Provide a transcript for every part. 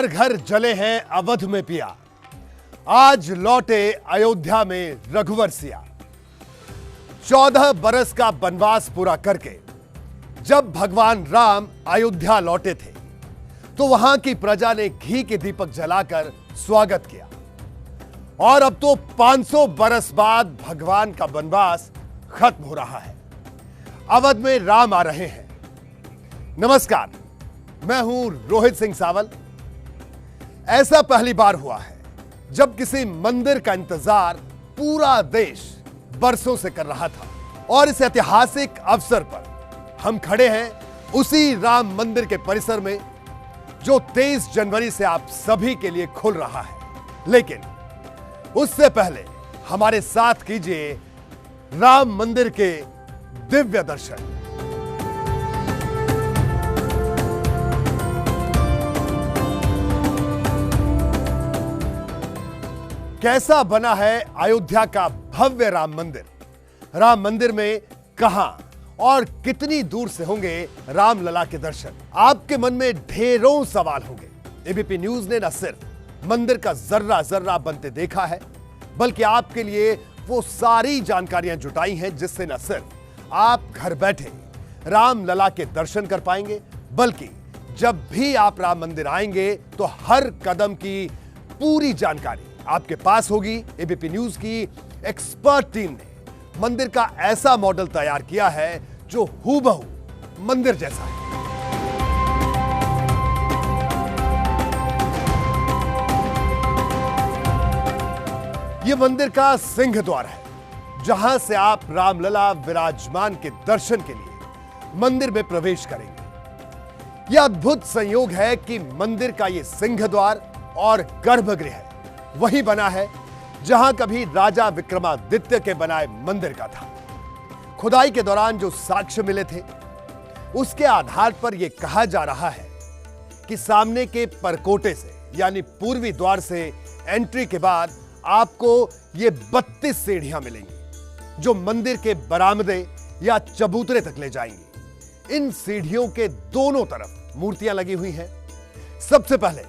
घर घर जले हैं अवध में पिया, आज लौटे अयोध्या में रघुवर सिया। 14 बरस का वनवास पूरा करके जब भगवान राम अयोध्या लौटे थे तो वहां की प्रजा ने घी के दीपक जलाकर स्वागत किया। और अब तो 500 बरस बाद भगवान का वनवास खत्म हो रहा है, अवध में राम आ रहे हैं। नमस्कार, मैं हूं रोहित सिंह सावल। ऐसा पहली बार हुआ है जब किसी मंदिर का इंतजार पूरा देश बरसों से कर रहा था और इस ऐतिहासिक अवसर पर हम खड़े हैं उसी राम मंदिर के परिसर में जो 23 जनवरी से आप सभी के लिए खुल रहा है। लेकिन उससे पहले हमारे साथ कीजिए राम मंदिर के दिव्य दर्शन। कैसा बना है अयोध्या का भव्य राम मंदिर? राम मंदिर में कहां और कितनी दूर से होंगे रामलला के दर्शन? आपके मन में ढेरों सवाल होंगे। एबीपी न्यूज ने न सिर्फ मंदिर का जर्रा जर्रा बनते देखा है, बल्कि आपके लिए वो सारी जानकारियां जुटाई हैं जिससे न सिर्फ आप घर बैठे रामलला के दर्शन कर पाएंगे, बल्कि जब भी आप राम मंदिर आएंगे तो हर कदम की पूरी जानकारी आपके पास होगी। एबीपी न्यूज की एक्सपर्ट टीम ने मंदिर का ऐसा मॉडल तैयार किया है जो हूबहू मंदिर जैसा है। यह मंदिर का सिंह द्वार है, जहां से आप रामलला विराजमान के दर्शन के लिए मंदिर में प्रवेश करेंगे। यह अद्भुत संयोग है कि मंदिर का यह सिंह द्वार और गर्भगृह वही बना है जहां कभी राजा विक्रमादित्य के बनाए मंदिर का था। खुदाई के दौरान जो साक्ष्य मिले थे उसके आधार पर यह कहा जा रहा है कि सामने के परकोटे से यानी पूर्वी द्वार से एंट्री के बाद आपको ये 32 सीढ़ियां मिलेंगी जो मंदिर के बरामदे या चबूतरे तक ले जाएंगी। इन सीढ़ियों के दोनों तरफ मूर्तियां लगी हुई हैं। सबसे पहले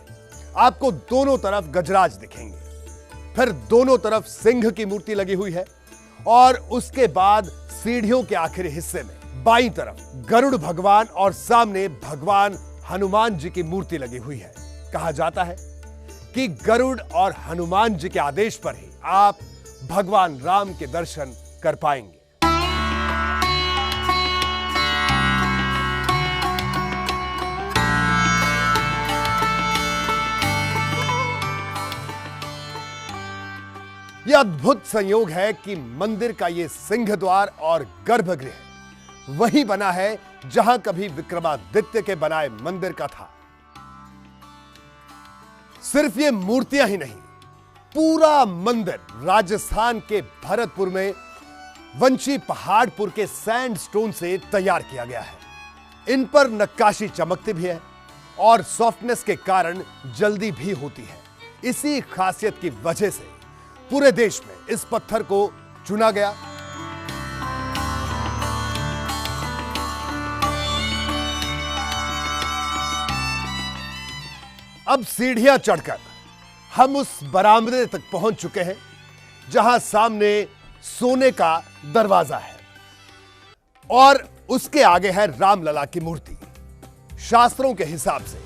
आपको दोनों तरफ गजराज दिखेंगे, फिर दोनों तरफ सिंह की मूर्ति लगी हुई है और उसके बाद सीढ़ियों के आखिरी हिस्से में बाईं तरफ गरुड़ भगवान और सामने भगवान हनुमान जी की मूर्ति लगी हुई है। कहा जाता है कि गरुड़ और हनुमान जी के आदेश पर ही आप भगवान राम के दर्शन कर पाएंगे। यह अद्भुत संयोग है कि मंदिर का यह सिंह द्वार और गर्भगृह वही बना है जहां कभी विक्रमादित्य के बनाए मंदिर का था। सिर्फ ये मूर्तियां ही नहीं, पूरा मंदिर राजस्थान के भरतपुर में वंशी पहाड़पुर के सैंडस्टोन से तैयार किया गया है। इन पर नक्काशी चमकती भी है और सॉफ्टनेस के कारण जल्दी भी होती है। इसी खासियत की वजह से पूरे देश में इस पत्थर को चुना गया। अब सीढ़ियां चढ़कर हम उस बरामदे तक पहुंच चुके हैं जहां सामने सोने का दरवाजा है और उसके आगे है रामलला की मूर्ति। शास्त्रों के हिसाब से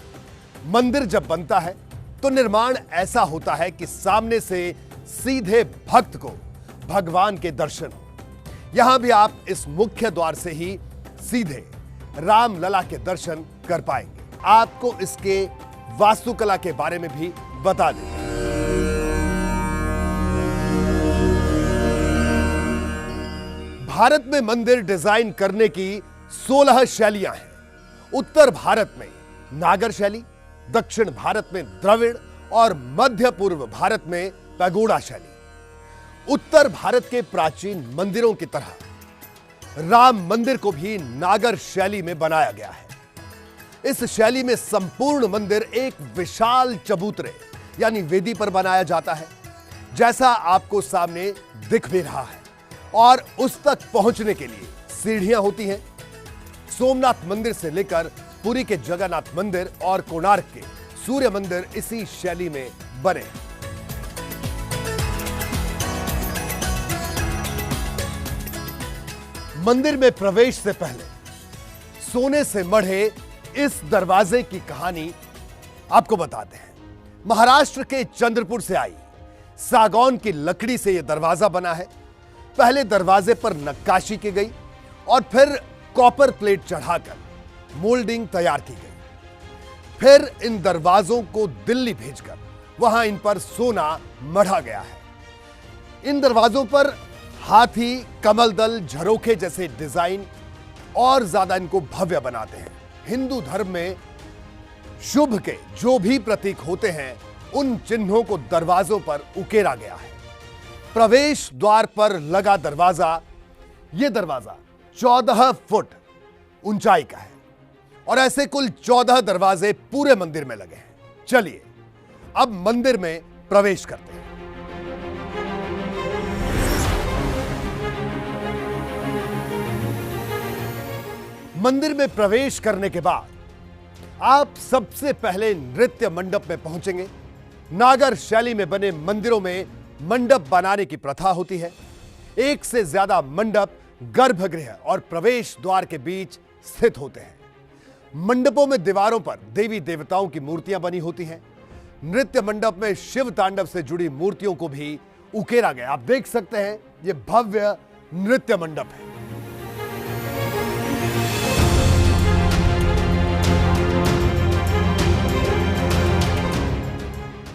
मंदिर जब बनता है तो निर्माण ऐसा होता है कि सामने से सीधे भक्त को भगवान के दर्शन हो। यहां भी आप इस मुख्य द्वार से ही सीधे रामलला के दर्शन कर पाएंगे। आपको इसके वास्तुकला के बारे में भी बता दें। भारत में मंदिर डिजाइन करने की 16 शैलियां हैं। उत्तर भारत में नागर शैली, दक्षिण भारत में द्रविड़ और मध्य पूर्व भारत में पैगोडा शैली। उत्तर भारत के प्राचीन मंदिरों की तरह राम मंदिर को भी नागर शैली में बनाया गया है। इस शैली में संपूर्ण मंदिर एक विशाल चबूतरे यानी वेदी पर बनाया जाता है, जैसा आपको सामने दिख भी रहा है, और उस तक पहुंचने के लिए सीढ़ियां होती हैं। सोमनाथ मंदिर से लेकर पुरी के जगन्नाथ मंदिर और कोणार्क के सूर्य मंदिर इसी शैली में बने। मंदिर में प्रवेश से पहले सोने से मढ़े इस दरवाजे की कहानी आपको बताते हैं। महाराष्ट्र के चंद्रपुर से आई सागौन की लकड़ी से यह दरवाजा बना है। पहले दरवाजे पर नक्काशी की गई और फिर कॉपर प्लेट चढ़ाकर मोल्डिंग तैयार की गई। फिर इन दरवाजों को दिल्ली भेजकर वहां इन पर सोना मढ़ा गया है। इन दरवाजों पर हाथी, कमल दल, झरोखे जैसे डिजाइन और ज्यादा इनको भव्य बनाते हैं। हिंदू धर्म में शुभ के जो भी प्रतीक होते हैं उन चिन्हों को दरवाजों पर उकेरा गया है। प्रवेश द्वार पर लगा दरवाजा, यह दरवाजा 14 फुट ऊंचाई का है और ऐसे कुल 14 दरवाजे पूरे मंदिर में लगे हैं। चलिए अब मंदिर में प्रवेश करते हैं। मंदिर में प्रवेश करने के बाद आप सबसे पहले नृत्य मंडप में पहुंचेंगे। नागर शैली में बने मंदिरों में मंडप बनाने की प्रथा होती है। एक से ज्यादा मंडप गर्भगृह और प्रवेश द्वार के बीच स्थित होते हैं। मंडपों में दीवारों पर देवी देवताओं की मूर्तियां बनी होती हैं। नृत्य मंडप में शिव तांडव से जुड़ी मूर्तियों को भी उकेरा गया। आप देख सकते हैं यह भव्य नृत्य मंडप है।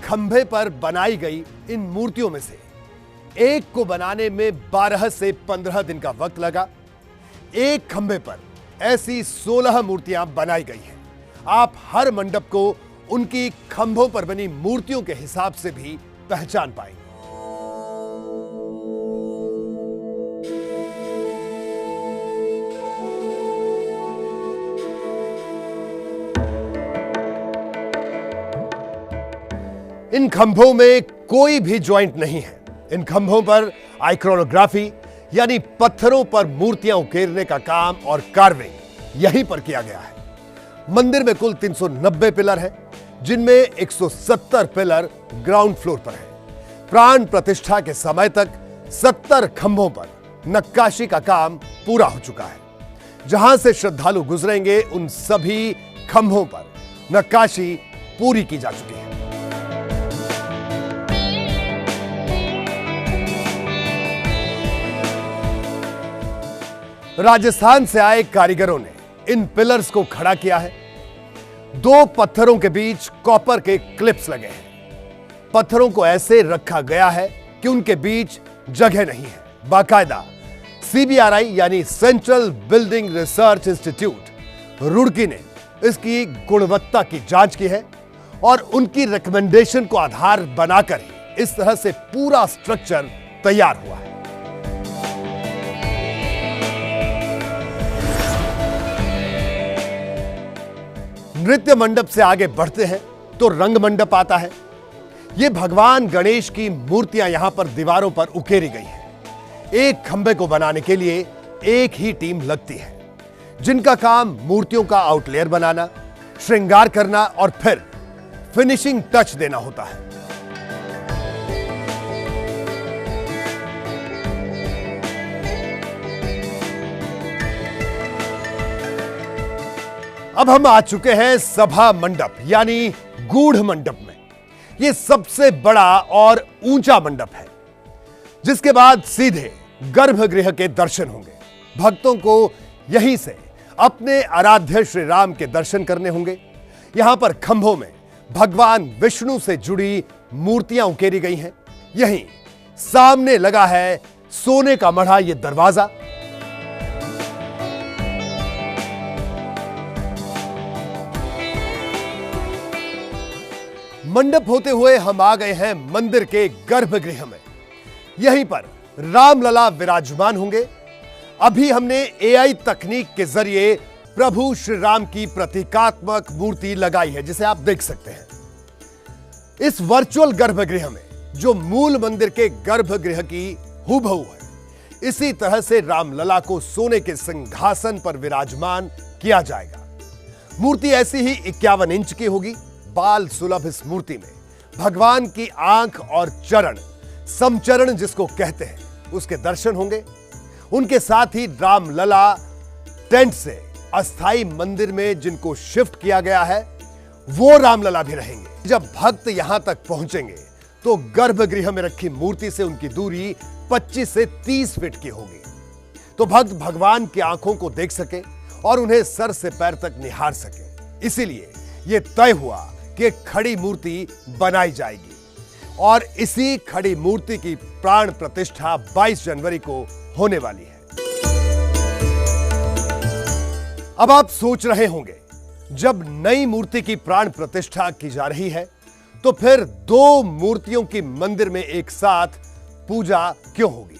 खंभे पर बनाई गई इन मूर्तियों में से एक को बनाने में 12 से 15 दिन का वक्त लगा। एक खंभे पर ऐसी 16 मूर्तियां बनाई गई हैं। आप हर मंडप को उनकी खंभों पर बनी मूर्तियों के हिसाब से भी पहचान पाएंगे। इन खंभों में कोई भी जॉइंट नहीं है। इन खंभों पर आइक्रोनोग्राफी यानी पत्थरों पर मूर्तियां उकेरने का काम और कार्विंग यहीं पर किया गया है। मंदिर में कुल 390 पिलर हैं, जिनमें 170 पिलर ग्राउंड फ्लोर पर है। प्राण प्रतिष्ठा के समय तक 70 खंभों पर नक्काशी का काम पूरा हो चुका है। जहां से श्रद्धालु गुजरेंगे उन सभी खंभों पर नक्काशी पूरी की जा चुकी है। राजस्थान से आए कारीगरों ने इन पिलर्स को खड़ा किया है। 2 पत्थरों के बीच कॉपर के क्लिप्स लगे हैं। पत्थरों को ऐसे रखा गया है कि उनके बीच जगह नहीं है। बाकायदा CBRI यानी central building research institute Roorkee ने इसकी गुणवत्ता की जांच की है और उनकी रिकमेंडेशन को आधार बनाकर ही इस तरह से पूरा स्ट्रक्चर तैयार हुआ है। नृत्य मंडप से आगे बढ़ते हैं तो रंग मंडप आता है। यह भगवान गणेश की मूर्तियां यहां पर दीवारों पर उकेरी गई हैं। एक खंबे को बनाने के लिए एक ही टीम लगती है, जिनका काम मूर्तियों का आउटलेयर बनाना, श्रृंगार करना और फिर फिनिशिंग टच देना होता है। अब हम आ चुके हैं सभा मंडप यानी गूढ़ मंडप में। यह सबसे बड़ा और ऊंचा मंडप है, जिसके बाद सीधे गर्भगृह के दर्शन होंगे। भक्तों को यहीं से अपने आराध्य श्री राम के दर्शन करने होंगे। यहां पर खंभों में भगवान विष्णु से जुड़ी मूर्तियां उकेरी गई हैं। यहीं सामने लगा है सोने का मढ़ा यह दरवाजा। मंडप होते हुए हम आ गए हैं मंदिर के गर्भगृह में। यहीं पर रामलला विराजमान होंगे। अभी हमने AI तकनीक के जरिए प्रभु श्री राम की प्रतीकात्मक मूर्ति लगाई है, जिसे आप देख सकते हैं। इस वर्चुअल गर्भगृह में जो मूल मंदिर के गर्भगृह की हूबहू है, इसी तरह से रामलला को सोने के सिंहासन पर विराजमान किया जाएगा। मूर्ति ऐसी ही 51 इंच की होगी। बाल सुलभ इस मूर्ति में भगवान की आंख और चरण, समचरण जिसको कहते हैं, उसके दर्शन होंगे। उनके साथ ही रामलला टेंट से अस्थाई मंदिर में जिनको शिफ्ट किया गया है, वो रामलला भी रहेंगे। जब भक्त यहां तक पहुंचेंगे तो गर्भगृह में रखी मूर्ति से उनकी दूरी 25 से 30 फीट की होगी, तो भक्त भगवान की आंखों को देख सके और उन्हें सर से पैर तक निहार सके। इसीलिए यह तय हुआ कि एक खड़ी मूर्ति बनाई जाएगी और इसी खड़ी मूर्ति की प्राण प्रतिष्ठा 22 जनवरी को होने वाली है। अब आप सोच रहे होंगे, जब नई मूर्ति की प्राण प्रतिष्ठा की जा रही है तो फिर दो मूर्तियों की मंदिर में एक साथ पूजा क्यों होगी?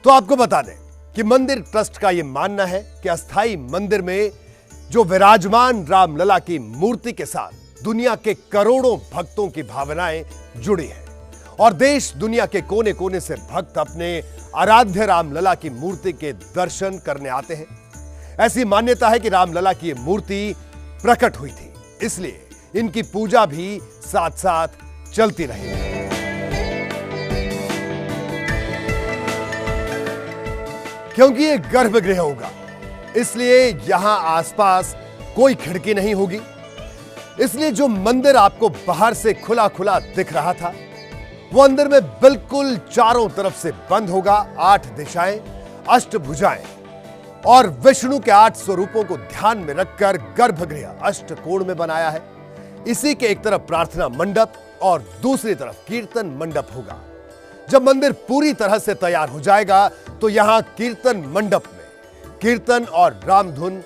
तो आपको बता दें कि मंदिर ट्रस्ट का यह मानना है कि अस्थाई मंदिर में जो विराजमान रामलला की मूर्ति के साथ दुनिया के करोड़ों भक्तों की भावनाएं जुड़ी हैं और देश दुनिया के कोने कोने से भक्त अपने आराध्य रामलला की मूर्ति के दर्शन करने आते हैं। ऐसी मान्यता है कि रामलला की यह मूर्ति प्रकट हुई थी, इसलिए इनकी पूजा भी साथ साथ चलती रहेगी। क्योंकि ये गर्भगृह होगा, इसलिए यहां आसपास कोई खिड़की नहीं होगी। इसलिए जो मंदिर आपको बाहर से खुला खुला दिख रहा था, वो अंदर में बिल्कुल चारों तरफ से बंद होगा। 8 दिशाएं, अष्टभुजाएं और विष्णु के 8 स्वरूपों को ध्यान में रखकर गर्भगृह अष्टकोण में बनाया है। इसी के एक तरफ प्रार्थना मंडप और दूसरी तरफ कीर्तन मंडप होगा। जब मंदिर पूरी तरह से तैयार हो जाएगा तो यहां कीर्तन मंडप में कीर्तन और रामधुन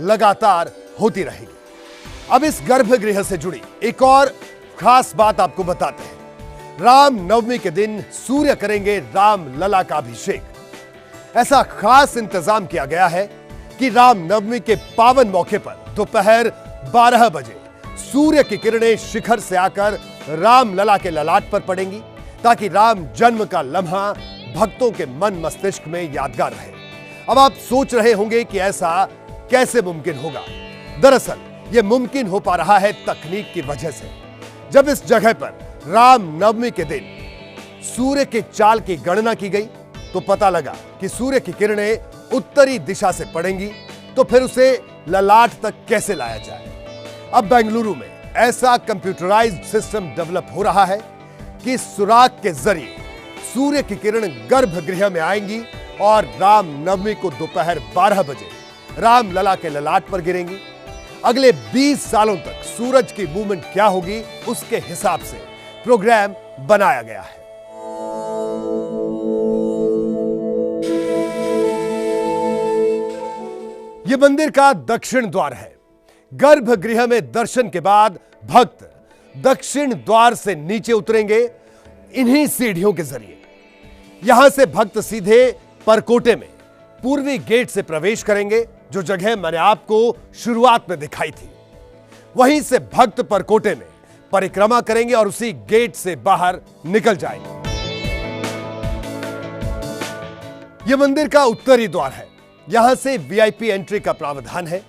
लगातार होती रहेगी। अब इस गर्भगृह से जुड़ी एक और खास बात आपको बताते हैं। राम नवमी के दिन सूर्य करेंगे रामलला का अभिषेक। ऐसा खास इंतजाम किया गया है कि राम नवमी के पावन मौके पर दोपहर 12 बजे सूर्य की किरणें शिखर से आकर रामलला के ललाट पर पड़ेंगी, ताकि राम जन्म का लम्हा भक्तों के मन मस्तिष्क में यादगार रहे। अब आप सोच रहे होंगे कि ऐसा कैसे मुमकिन होगा? दरअसल यह मुमकिन हो पा रहा है तकनीक की वजह से। जब इस जगह पर राम नवमी के दिन सूर्य के चाल की गणना की गई तो पता लगा कि सूर्य की किरणें उत्तरी दिशा से पड़ेंगी, तो फिर उसे ललाट तक कैसे लाया जाए? अब बेंगलुरु में ऐसा कंप्यूटराइज्ड सिस्टम डेवलप हो रहा है कि सुराग के जरिए सूर्य की किरण गर्भगृह में आएंगी और राम नवमी को दोपहर 12 बजे रामलला के ललाट पर गिरेंगी। अगले 20 सालों तक सूरज की मूवमेंट क्या होगी, उसके हिसाब से प्रोग्राम बनाया गया है। यह मंदिर का दक्षिण द्वार है। गर्भगृह में दर्शन के बाद भक्त दक्षिण द्वार से नीचे उतरेंगे इन्हीं सीढ़ियों के जरिए। यहां से भक्त सीधे परकोटे में पूर्वी गेट से प्रवेश करेंगे, जो जगह मैंने आपको शुरुआत में दिखाई थी। वहीं से भक्त परकोटे में परिक्रमा करेंगे और उसी गेट से बाहर निकल जाएंगे। यह मंदिर का उत्तरी द्वार है। यहां से वीआईपी एंट्री का प्रावधान है।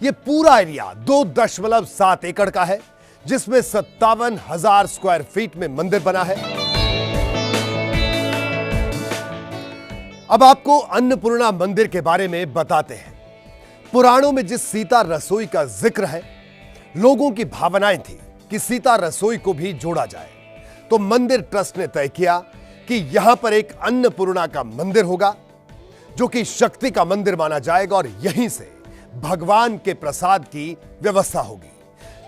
यह पूरा एरिया 2.7 एकड़ का है, जिसमें 57,000 स्क्वायर फीट में मंदिर बना है। अब आपको अन्नपूर्णा मंदिर के बारे में बताते हैं। पुराणों में जिस सीता रसोई का जिक्र है, लोगों की भावनाएं थी कि सीता रसोई को भी जोड़ा जाए, तो मंदिर ट्रस्ट ने तय किया कि यहां पर एक अन्नपूर्णा का मंदिर होगा, जो कि शक्ति का मंदिर माना जाएगा और यहीं से भगवान के प्रसाद की व्यवस्था होगी।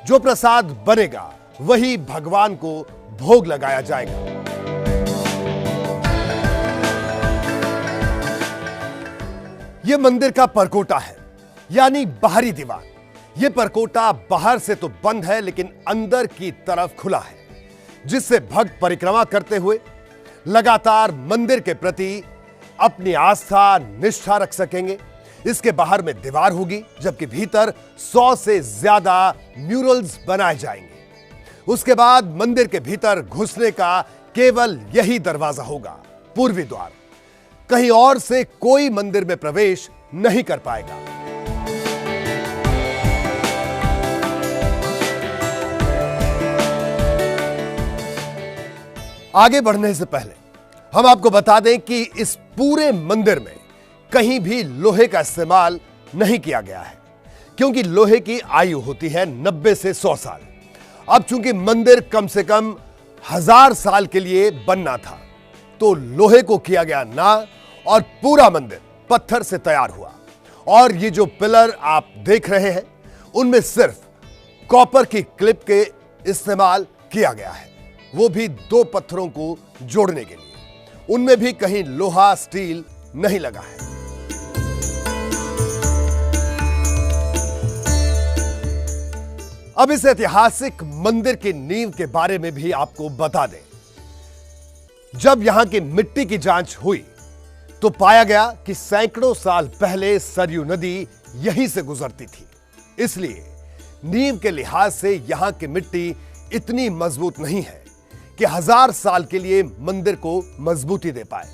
जो प्रसाद बनेगा वही भगवान को भोग लगाया जाएगा। यह मंदिर का परकोटा है, यानी बाहरी दीवार। यह परकोटा बाहर से तो बंद है, लेकिन अंदर की तरफ खुला है, जिससे भक्त परिक्रमा करते हुए लगातार मंदिर के प्रति अपनी आस्था निष्ठा रख सकेंगे। इसके बाहर में दीवार होगी, जबकि भीतर 100 से ज्यादा म्यूरल्स बनाए जाएंगे। उसके बाद मंदिर के भीतर घुसने का केवल यही दरवाजा होगा, पूर्वी द्वार। कहीं और से कोई मंदिर में प्रवेश नहीं कर पाएगा। आगे बढ़ने से पहले हम आपको बता दें कि इस पूरे मंदिर में कहीं भी लोहे का इस्तेमाल नहीं किया गया है, क्योंकि लोहे की आयु होती है 90 से 100 साल। अब चूंकि मंदिर कम से कम 1000 साल के लिए बनना था, तो लोहे को किया गया ना, और पूरा मंदिर पत्थर से तैयार हुआ। और ये जो पिलर आप देख रहे हैं, उनमें सिर्फ कॉपर की क्लिप के इस्तेमाल किया गया है, वो भी 2 पत्थरों को जोड़ने के लिए। उनमें भी कहीं लोहा स्टील नहीं लगा है। अब इस ऐतिहासिक मंदिर की नींव के बारे में भी आपको बता दें। जब यहां की मिट्टी की जांच हुई तो पाया गया कि सैकड़ों साल पहले सरयू नदी यहीं से गुजरती थी। इसलिए नींव के लिहाज से यहां की मिट्टी इतनी मजबूत नहीं है कि 1000 साल के लिए मंदिर को मजबूती दे पाए।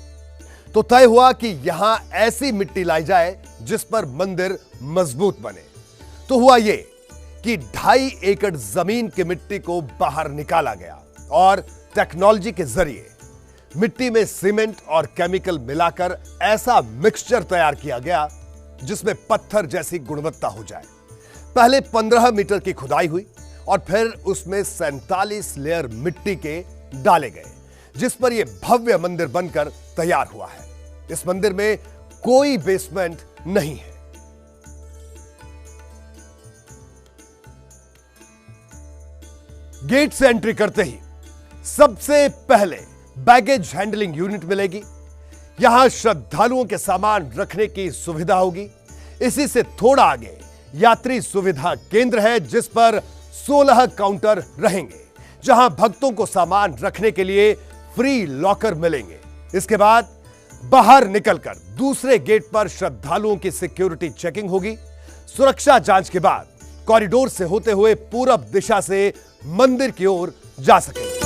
तो तय हुआ कि यहां ऐसी मिट्टी लाई जाए जिस पर मंदिर मजबूत बने। तो हुआ यह कि 2.5 एकड़ जमीन की मिट्टी को बाहर निकाला गया और टेक्नोलॉजी के जरिए मिट्टी में सीमेंट और केमिकल मिलाकर ऐसा मिक्सचर तैयार किया गया जिसमें पत्थर जैसी गुणवत्ता हो जाए। पहले 15 मीटर की खुदाई हुई और फिर उसमें 47 लेयर मिट्टी के डाले गए, जिस पर यह भव्य मंदिर बनकर तैयार हुआ है। इस मंदिर में कोई बेसमेंट नहीं है। गेट से एंट्री करते ही सबसे पहले बैगेज हैंडलिंग यूनिट मिलेगी। यहां श्रद्धालुओं के सामान रखने की सुविधा होगी। इसी से थोड़ा आगे यात्री सुविधा केंद्र है, जिस पर 16 काउंटर रहेंगे, जहां भक्तों को सामान रखने के लिए फ्री लॉकर मिलेंगे। इसके बाद बाहर निकलकर दूसरे गेट पर श्रद्धालुओं की सिक्योरिटी चेकिंग होगी। सुरक्षा जांच के बाद कॉरिडोर से होते हुए पूरब दिशा से मंदिर की ओर जा सकेंगे।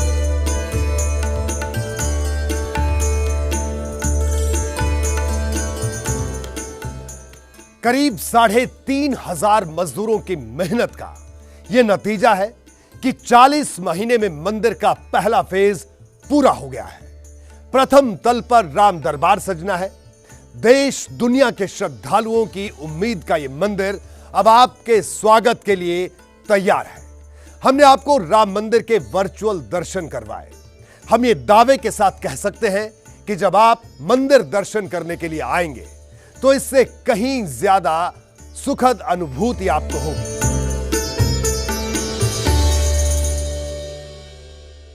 करीब 3,500 मजदूरों की मेहनत का यह नतीजा है कि 40 महीने में मंदिर का पहला फेज पूरा हो गया है। प्रथम तल पर राम दरबार सजना है। देश दुनिया के श्रद्धालुओं की उम्मीद का यह मंदिर अब आपके स्वागत के लिए तैयार है। हमने आपको राम मंदिर के वर्चुअल दर्शन करवाए। हम ये दावे के साथ कह सकते हैं कि जब आप मंदिर दर्शन करने के लिए आएंगे तो इससे कहीं ज्यादा सुखद अनुभूति आपको होगी।